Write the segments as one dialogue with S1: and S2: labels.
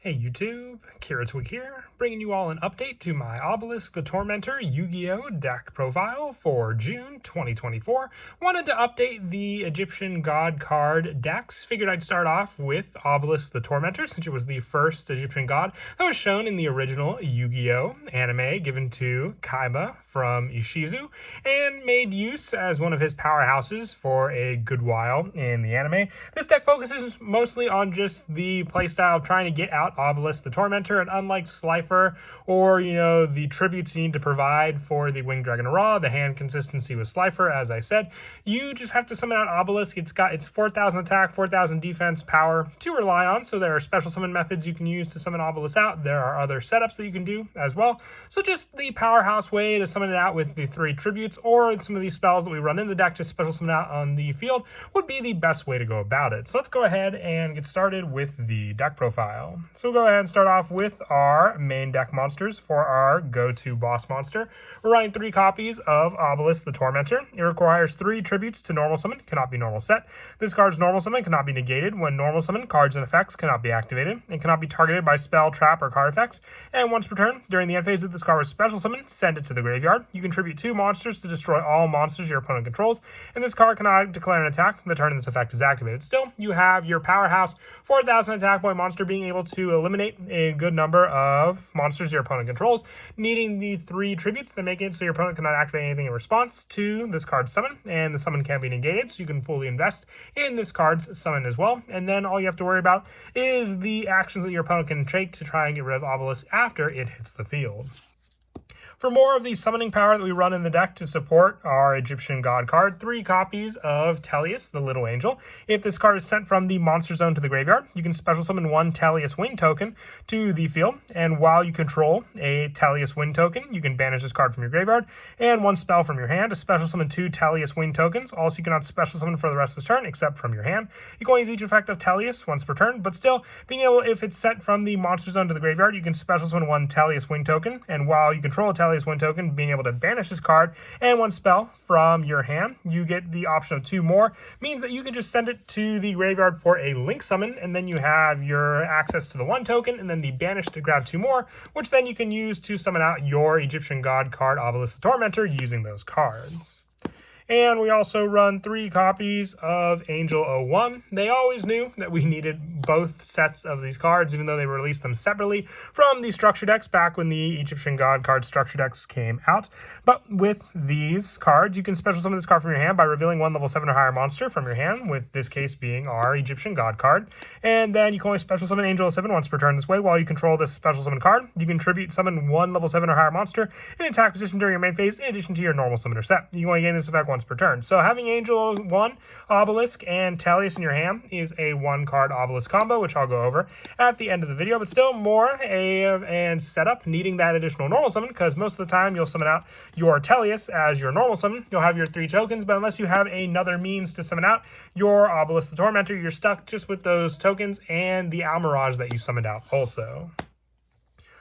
S1: Hey YouTube, Kiratwig here, bringing you all an update to my Obelisk the Tormentor Yu-Gi-Oh deck profile for June 2024. Wanted to update the Egyptian God card decks. Figured I'd start off with Obelisk the Tormentor since it was the first Egyptian god that was shown in the original Yu-Gi-Oh anime given to Kaiba from Ishizu and made use as one of his powerhouses for a good while in the anime. This deck focuses mostly on just the playstyle of trying to get out Obelisk the Tormentor, and unlike Slifer or the tributes you need to provide for the Winged Dragon Ra, the hand consistency with Slifer, as I said, you just have to summon out Obelisk. It's 4,000 attack, 4,000 defense, power to rely on, so there are special summon methods you can use to summon Obelisk out. There are other setups that you can do as well, so just the powerhouse way to summon it out with the 3 tributes or some of these spells that we run in the deck to special summon out on the field would be the best way to go about it. So let's go ahead and get started with the deck profile. So we'll go ahead and start off with our main deck monsters for our go-to boss monster. We're running 3 copies of Obelisk the Tormentor. It requires 3 tributes to normal summon, cannot be normal set. This card's normal summon cannot be negated. When normal summon, cards and effects cannot be activated. It cannot be targeted by spell, trap, or card effects. And once per turn, during the end phase of this card was special summon, send it to the graveyard. You contribute 2 monsters to destroy all monsters your opponent controls, and this card cannot declare an attack the turn this effect is activated. Still, you have your powerhouse 4,000 attack point monster being able to eliminate a good number of monsters your opponent controls, needing the 3 tributes that make it so your opponent cannot activate anything in response to this card's summon, and the summon can be negated, so you can fully invest in this card's summon as well. And then all you have to worry about is the actions that your opponent can take to try and get rid of Obelisk after it hits the field. For more of the summoning power that we run in the deck to support our Egyptian God card, 3 copies of Teleus, the Little Angel. If this card is sent from the monster zone to the graveyard, you can special summon 1 Teleus Win token to the field, and while you control a Teleus Win token, you can banish this card from your graveyard, and 1 spell from your hand to special summon 2 Teleus Win tokens. Also, you cannot special summon for the rest of the turn except from your hand. You can only use each effect of Teleus once per turn, but still, being able, if it's sent from the monster zone to the graveyard, you can special summon 1 Teleus Win token, and while you control a Teleus Win token, being able to banish this card and 1 spell from your hand, you get the option of 2 more, means that you can just send it to the graveyard for a link summon, and then you have your access to the 1 token and then the banish to grab 2 more, which then you can use to summon out your Egyptian God card Obelisk the Tormentor using those cards. And we also run 3 copies of Angel 01. They always knew that we needed both sets of these cards, even though they released them separately from the structure decks back when the Egyptian God card structure decks came out. But with these cards, you can special summon this card from your hand by revealing 1 level 7 or higher monster from your hand, with this case being our Egyptian God card. And then you can only special summon Angel 07 once per turn. This way, while you control this special summon card, you can tribute summon 1 level 7 or higher monster in attack position during your main phase, in addition to your normal summoner set. You can only gain this effect once per turn. So having Angel 1, Obelisk, and Teleus in your hand is a 1-card Obelisk combo, which I'll go over at the end of the video, but still more and setup needing that additional normal summon, because most of the time you'll summon out your Teleus as your normal summon. You'll have your 3 tokens, but unless you have another means to summon out your Obelisk the Tormentor, you're stuck just with those tokens and the Almirage that you summoned out also.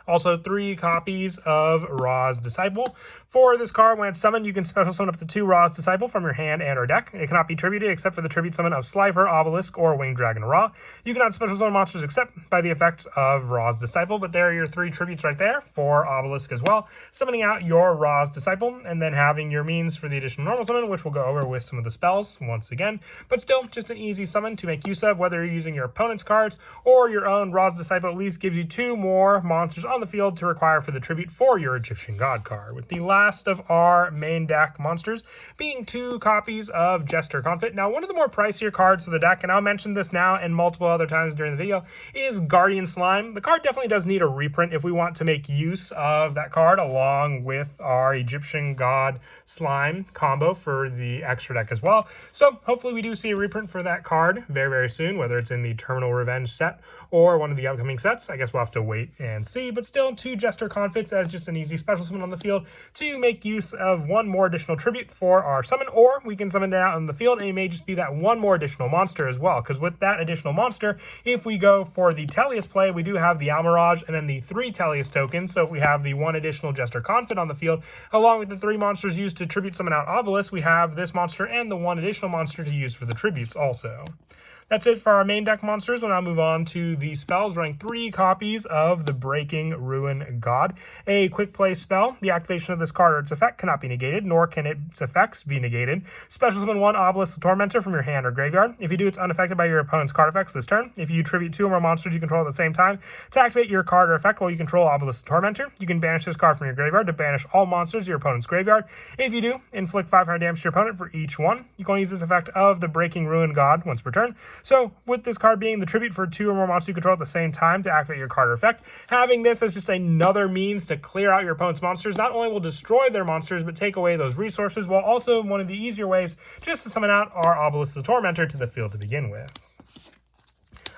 S1: Also, 3 copies of Ra's Disciple. For this card, when it's summoned, you can special summon up to 2 Ra's Disciple from your hand and or deck. It cannot be tributed except for the tribute summon of Slifer, Obelisk, or Winged Dragon Ra. You cannot special summon monsters except by the effects of Ra's Disciple, but there are your 3 tributes right there for Obelisk as well. Summoning out your Ra's Disciple, and then having your means for the additional normal summon, which we'll go over with some of the spells once again. But still, just an easy summon to make use of, whether you're using your opponent's cards or your own. Ra's Disciple at least gives you 2 more monsters on the field to require for the tribute for your Egyptian God card, with the last of our main deck monsters being 2 copies of Jester Confit. Now, one of the more pricier cards of the deck, and I'll mention this now and multiple other times during the video, is Guardian Slime. The card definitely does need a reprint if we want to make use of that card along with our Egyptian God Slime combo for the extra deck as well. So hopefully we do see a reprint for that card very, very soon, whether it's in the Terminal Revenge set or one of the upcoming sets. I guess we'll have to wait and see, but still 2 Jester Confits as just an easy special summon on the field to make use of 1 more additional tribute for our summon, or we can summon it out on the field and it may just be that 1 more additional monster as well, because with that additional monster, if we go for the Teleus play, we do have the Almirage and then the 3 Teleus tokens. So if we have the 1 additional Jester Confit on the field, along with the 3 monsters used to tribute summon out Obelisk, we have this monster and the 1 additional monster to use for the tributes also. That's it for our main deck monsters. We'll now move on to the spells, running 3 copies of the Breaking Ruin God. A quick play spell. The activation of this card or its effect cannot be negated, nor can its effects be negated. Special summon 1 Obelisk the Tormentor from your hand or graveyard. If you do, it's unaffected by your opponent's card effects this turn. If you tribute 2 or more monsters you control at the same time to activate your card or effect while you control Obelisk the Tormentor, you can banish this card from your graveyard to banish all monsters to your opponent's graveyard. If you do, inflict 500 damage to your opponent for each one. You can only use this effect of the Breaking Ruin God once per turn. So, with this card being the tribute for 2 or more monsters you control at the same time to activate your card or effect, having this as just another means to clear out your opponent's monsters not only will destroy their monsters, but take away those resources, while also one of the easier ways just to summon out our Obelisk the Tormentor to the field to begin with.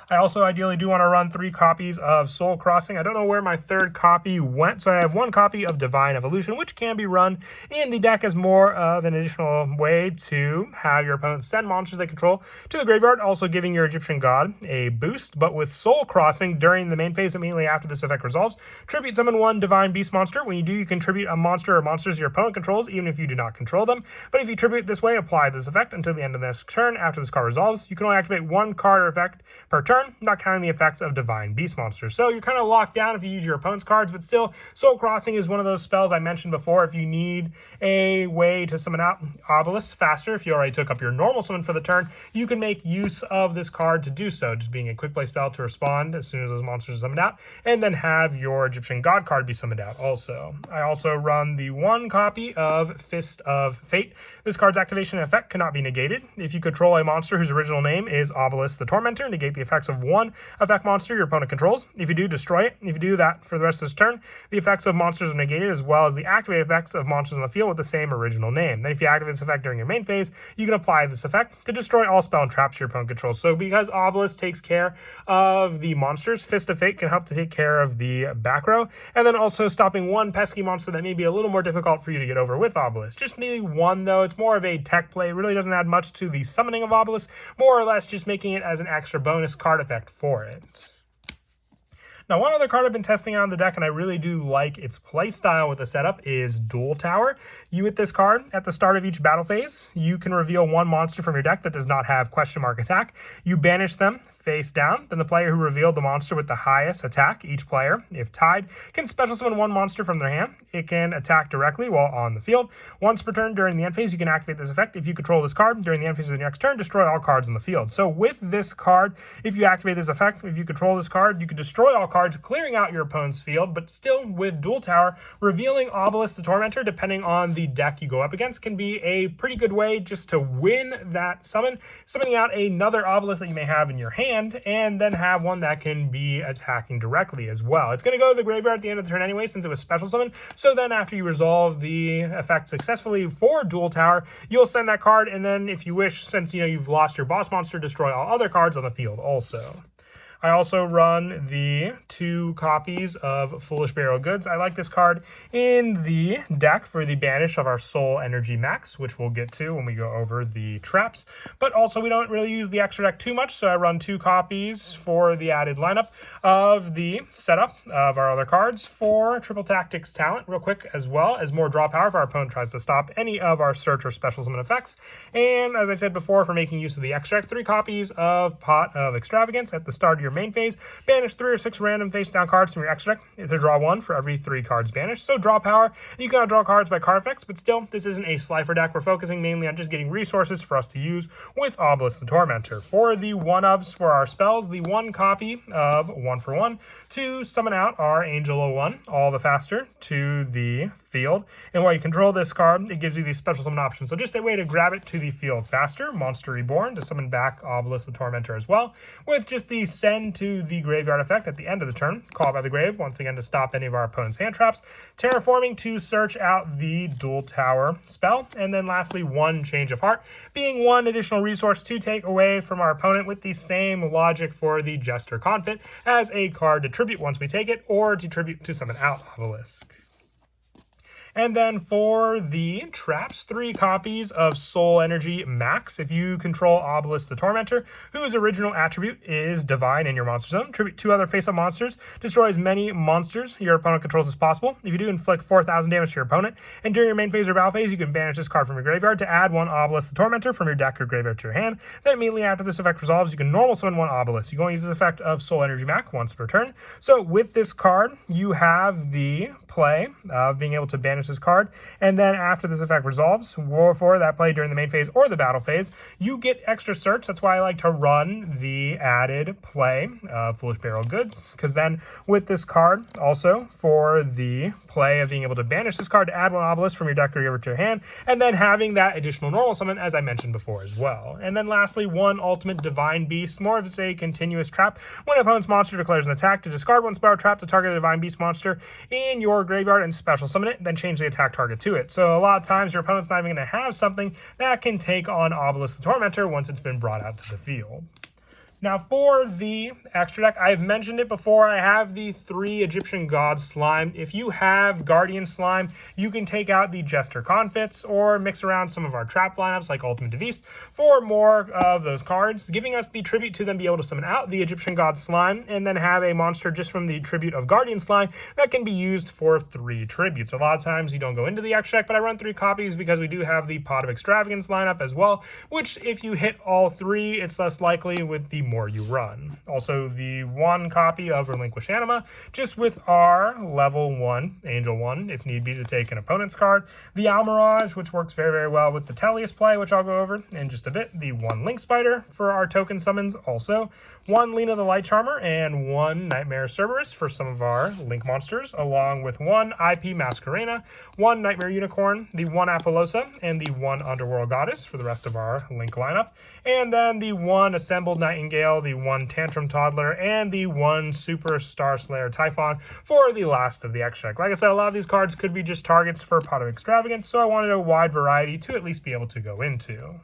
S1: I also ideally do want to run 3 copies of Soul Crossing. I don't know where my 3rd copy went, so I have 1 copy of Divine Evolution, which can be run in the deck as more of an additional way to have your opponent send monsters they control to the graveyard, also giving your Egyptian God a boost. But with Soul Crossing, during the main phase immediately after this effect resolves, tribute summon 1 Divine Beast monster. When you do, you can tribute a monster or monsters your opponent controls, even if you do not control them. But if you tribute this way, apply this effect until the end of this turn. After this card resolves, you can only activate 1 card or effect per turn, not counting the effects of Divine Beast monsters. So you're kind of locked down if you use your opponent's cards, but still, Soul Crossing is one of those spells I mentioned before. If you need a way to summon out Obelisk faster, if you already took up your normal summon for the turn, you can make use of this card to do so, just being a quick play spell to respond as soon as those monsters are summoned out, and then have your Egyptian God card be summoned out also. I also run the 1 copy of Fist of Fate. This card's activation and effect cannot be negated. If you control a monster whose original name is Obelisk the Tormentor, negate the effects of 1 effect monster your opponent controls. If you do, destroy it. If you do that for the rest of this turn, the effects of monsters are negated, as well as the activated effects of monsters on the field with the same original name. Then if you activate this effect during your main phase, you can apply this effect to destroy all spell and traps your opponent controls. So because Obelisk takes care of the monsters, Fist of Fate can help to take care of the back row, and then also stopping 1 pesky monster that may be a little more difficult for you to get over with Obelisk. Just maybe 1 though. It's more of a tech play. It really doesn't add much to the summoning of Obelisk, more or less just making it as an extra bonus card effect for it. Now, one other card I've been testing out on the deck, and I really do like its play style with the setup, is Duel Tower. You hit this card at the start of each battle phase. You can reveal 1 monster from your deck that does not have question mark attack. You banish them face down. Then the player who revealed the monster with the highest attack, each player, if tied, can special summon 1 monster from their hand. It can attack directly while on the field. Once per turn during the end phase, you can activate this effect. If you control this card during the end phase of the next turn, destroy all cards on the field. So with this card, if you activate this effect, if you control this card, you can destroy all cards, clearing out your opponent's field, but still with Duel Tower, revealing Obelisk the Tormentor, depending on the deck you go up against, can be a pretty good way just to win that summon, summoning out another Obelisk that you may have in your hand, and then have one that can be attacking directly as well. It's going to go to the graveyard at the end of the turn anyway, since it was special summon. So then after you resolve the effect successfully for Duel Tower, you'll send that card, and then if you wish, since you've lost your boss monster, destroy all other cards on the field also. I also run the 2 copies of Foolish Burial Goods. I like this card in the deck for the banish of our Soul Energy Max, which we'll get to when we go over the traps. But also we don't really use the extra deck too much, so I run 2 copies for the added lineup of the setup of our other cards for Triple Tactics Talent real quick, as well as more draw power if our opponent tries to stop any of our search or special summon effects. And as I said before, for making use of the extra deck, 3 copies of Pot of Extravagance at the start of your main phase. Banish 3 or 6 random face down cards from your extra deck to draw 1 for every 3 cards banished. So draw power. You can draw cards by card effects, but still, this isn't a Slifer deck. We're focusing mainly on just getting resources for us to use with Obelisk the Tormentor. For the 1-ofs for our spells, the 1 copy of 1 for 1 to summon out our Angel 01, all the faster, to the field. And while you control this card, it gives you these special summon options. So just a way to grab it to the field faster. Monster Reborn to summon back Obelisk the Tormentor as well, with just the send to the graveyard effect at the end of the turn. Call by the grave, once again to stop any of our opponent's hand traps. Terraforming to search out the Duel Tower spell. And then lastly, 1 Change of Heart, being 1 additional resource to take away from our opponent, with the same logic for the Jester Confident as a card to tribute once we take it, or to tribute to summon out Obelisk. And then for the traps, 3 copies of Soul Energy Max. If you control Obelisk the Tormentor, whose original attribute is Divine in your monster zone, tribute 2 other face-up monsters, destroy as many monsters your opponent controls as possible. If you do, inflict 4,000 damage to your opponent, and during your main phase or battle phase, you can banish this card from your graveyard to add 1 Obelisk the Tormentor from your deck or graveyard to your hand. Then immediately after this effect resolves, you can normal summon 1 Obelisk. You can only use this effect of Soul Energy Max once per turn. So with this card, you have the play of being able to banish this card, and then after this effect resolves, for that play during the main phase or the battle phase, you get extra search. That's why I like to run the added play of Foolish Burial Goods, because then with this card, also for the play of being able to banish this card to add 1 Obelisk from your deck or to your hand, and then having that additional normal summon, as I mentioned before as well. And then lastly, 1 Ultimate Divine Beast, more of a continuous trap. When an opponent's monster declares an attack, to discard 1 spell or trap to target a Divine Beast monster in your graveyard and special summon it, then change the attack target to it. So a lot of times your opponent's not even going to have something that can take on Obelisk the Tormentor once it's been brought out to the field. Now for the extra deck, I've mentioned it before, I have the 3 Egyptian God Slime. If you have Guardian Slime, you can take out the Jester Confits or mix around some of our trap lineups like Ultimate Device for more of those cards, giving us the tribute to then be able to summon out the Egyptian God Slime and then have a monster just from the tribute of Guardian Slime that can be used for 3 tributes. A lot of times you don't go into the extra deck, but I run 3 copies because we do have the Pot of Extravagance lineup as well, which if you hit all 3, it's less likely with the more you run. Also, the 1 copy of Relinquish Anima, just with our level 1 Angel 1, if need be, to take an opponent's card. The Almirage, which works very, very well with the Tellius play, which I'll go over in just a bit. The 1 Link Spider for our token summons also. 1 Lena the Light Charmer and 1 Nightmare Cerberus for some of our Link monsters, along with 1 IP Masquerena, 1 Nightmare Unicorn, the 1 Apollosa, and the 1 Underworld Goddess for the rest of our Link lineup. And then the 1 Assembled Nightingale, the 1 Tantrum Toddler, and the 1 Super Star Slayer Typhon for the last of the extra deck. Like I said, a lot of these cards could be just targets for Pot of Extravagance, so I wanted a wide variety to at least be able to go into.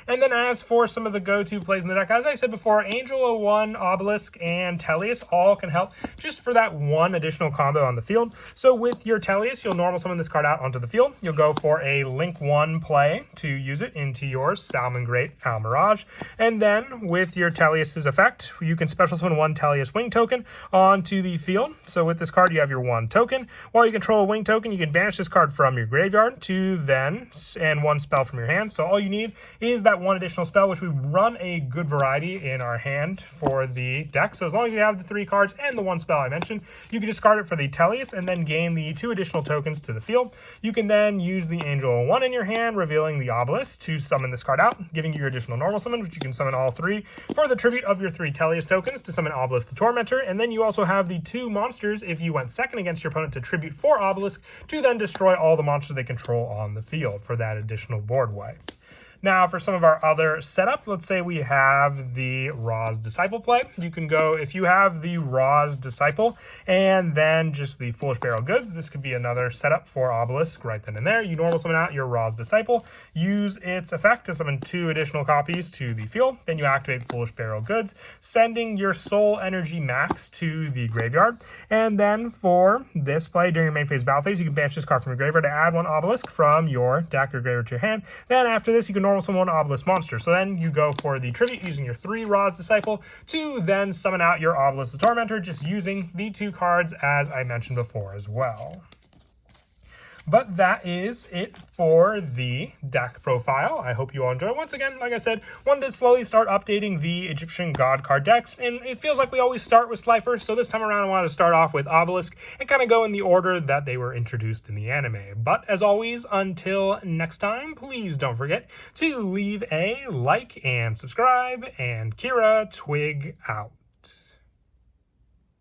S1: And then as for some of the go-to plays in the deck, as I said before, Angel 01, Obelisk, and Tellius all can help just for that 1 additional combo on the field. So with your Tellius, you'll normal summon this card out onto the field. You'll go for a Link 1 play to use it into your Salmon Great Almirage. And then with your Tellius's effect, you can special summon 1 Tellius Wing token onto the field. So with this card, you have your 1 token. While you control a Wing token, you can banish this card from your graveyard to then, and 1 spell from your hand. So all you need is that 1 additional spell, which we run a good variety in our hand for the deck. So as long as you have the 3 cards and the 1 spell I mentioned, you can discard it for the Tellius and then gain the 2 additional tokens to the field. You can then use the Angel 1 in your hand, revealing the Obelisk to summon this card out, giving you your additional normal summon, which you can summon all 3 for the tribute of your 3 Tellius tokens to summon Obelisk the Tormentor. And then you also have the 2 monsters, if you went second against your opponent, to tribute 4 Obelisk to then destroy all the monsters they control on the field for that additional board wipe. Now, for some of our other setup, let's say we have the Ra's Disciple play. You can go, if you have the Ra's Disciple and then just the Foolish Burial Goods, this could be another setup for Obelisk right then and there. You normal summon out your Ra's Disciple, use its effect to summon 2 additional copies to the field. Then you activate Foolish Burial Goods, sending your Soul Energy Max to the graveyard. And then for this play, during your main phase battle phase, you can banish this card from your graveyard to add 1 Obelisk from your deck or graveyard to your hand. Then after this, you can normal summon 1 Obelisk monster. So then you go for the tribute using your 3 Ra's Disciple to then summon out your Obelisk the Tormentor, just using the 2 cards as I mentioned before as well. But that is it for the deck profile. I hope you all enjoy. Once again, like I said, wanted to slowly start updating the Egyptian God card decks, and it feels like we always start with Slifer, so this time around I wanted to start off with Obelisk and kind of go in the order that they were introduced in the anime. But as always, until next time, please don't forget to leave a like and subscribe, and Kira Twig out.